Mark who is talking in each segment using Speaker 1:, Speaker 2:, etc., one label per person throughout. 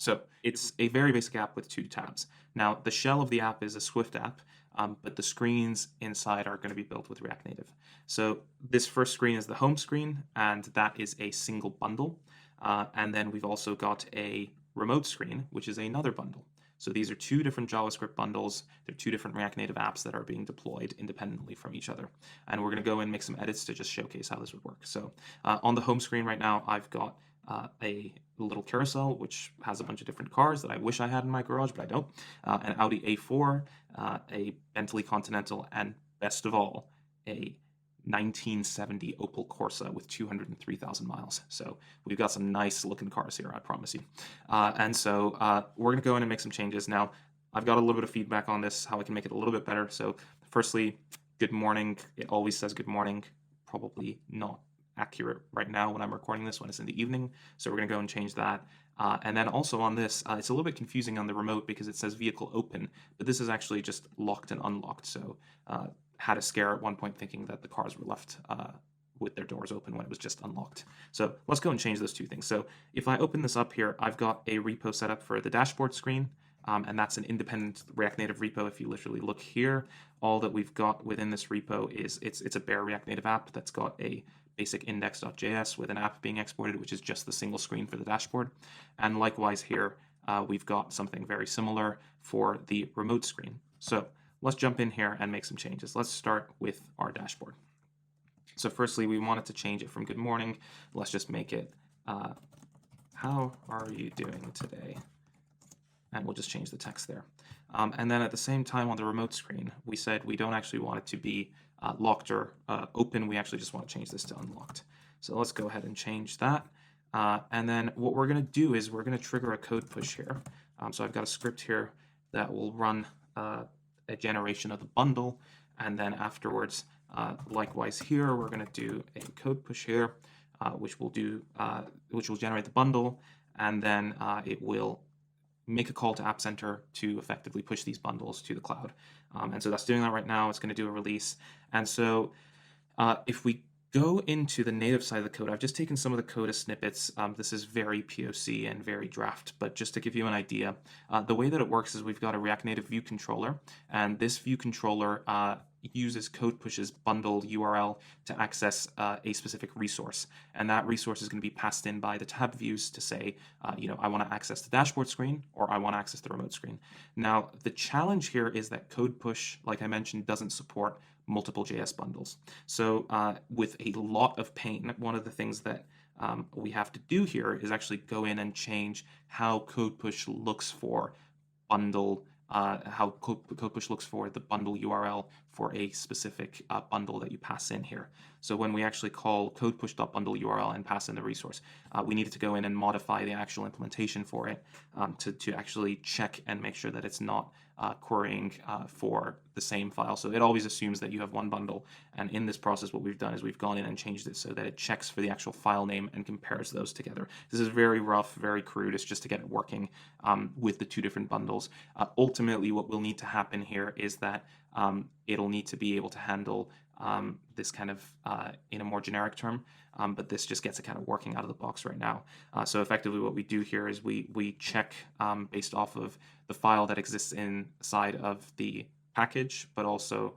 Speaker 1: So it's a very basic app with 2 tabs. Now, the shell of the app is a Swift app, but the screens inside are going to be built with React Native. So this first screen is the home screen, and that is a single bundle. And then we've also got a remote screen, which is another bundle. So these are 2 different JavaScript bundles. They're 2 different React Native apps that are being deployed independently from each other. And we're going to go and make some edits to just showcase how this would work. So on the home screen right now, I've got a little carousel, which has a bunch of different cars that I wish I had in my garage, but I don't. An Audi A4, a Bentley Continental, and best of all, a 1970 Opel Corsa with 203,000 miles. So we've got some nice looking cars here, I promise you. And so we're going to go in and make some changes. Now, I've got a little bit of feedback on this, how I can make it a little bit better. So firstly, good morning. It always says good morning. Probably not accurate right now when I'm recording this, when it's in the evening. So we're going to go and change that. And then also on this, it's a little bit confusing on the remote because it says vehicle open, but this is actually just locked and unlocked. So had a scare at one point thinking that the cars were left with their doors open when it was just unlocked. So let's go and change those 2 things. So if I open this up here, I've got a repo set up for the dashboard screen, and that's an independent React Native repo. If you literally look here, all that we've got within this repo is it's a bare React Native app that's got a basic index.js with an app being exported, which is just the single screen for the dashboard. And likewise here, we've got something very similar for the remote screen. So let's jump in here and make some changes. Let's start with our dashboard. So firstly, we wanted to change it from good morning. Let's just make it, how are you doing today? And we'll just change the text there. And then at the same time on the remote screen, we said we don't actually want it to be locked or open. We actually just want to change this to unlocked. So let's go ahead and change that. And then what we're going to do is we're going to trigger a code push here. So I've got a script here that will run a generation of the bundle, and then afterwards, likewise here, we're going to do a code push here, which will generate the bundle, and then it will make a call to App Center to effectively push these bundles to the cloud. And so that's doing that right now. It's going to do a release. And so if we go into the native side of the code, I've just taken some of the code as snippets. This is very POC and very draft, but just to give you an idea, the way that it works is we've got a React Native view controller, and this view controller uses CodePush's bundle URL to access a specific resource, and that resource is going to be passed in by the tab views to say, I want to access the dashboard screen or I want to access the remote screen. Now, the challenge here is that CodePush, like I mentioned, doesn't support multiple JS bundles. So with a lot of pain, one of the things that we have to do here is actually go in and change how CodePush looks for bundle, how CodePush looks for the bundle URL for a specific bundle that you pass in here. So when we actually call codepush.bundle URL and pass in the resource, we needed to go in and modify the actual implementation for it to actually check and make sure that it's not querying for the same file. So it always assumes that you have one bundle, and in this process what we've done is we've gone in and changed it so that it checks for the actual file name and compares those together. This is very rough, very crude. It's just to get it working with the 2 different bundles. Ultimately what will need to happen here is that it'll need to be able to handle this kind of in a more generic term, but this just gets it kind of working out of the box right now. So effectively what we do here is we check based off of the file that exists inside of the package, but also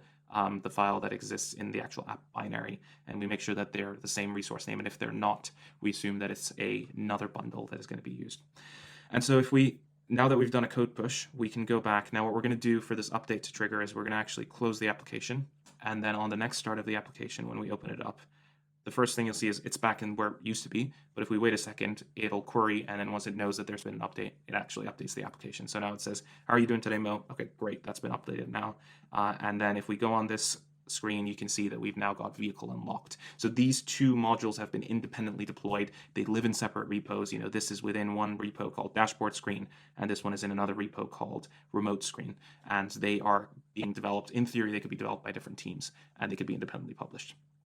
Speaker 1: the file that exists in the actual app binary, and we make sure that they're the same resource name, and if they're not, we assume that it's another bundle that is going to be used. And so now that we've done a code push, we can go back. Now what we're going to do for this update to trigger is we're going to actually close the application, and then on the next start of the application, when we open it up, the first thing you'll see is it's back in where it used to be, but if we wait a second, it'll query, and then once it knows that there's been an update, it actually updates the application. So now it says, how are you doing today, Mo? Okay, great, that's been updated now. And then if we go on this screen, you can see that we've now got vehicle unlocked. So these 2 modules have been independently deployed. They live in separate repos. This is within one repo called dashboard screen, and this one is in another repo called remote screen. And they are being developed. In theory, they could be developed by different teams, and they could be independently published.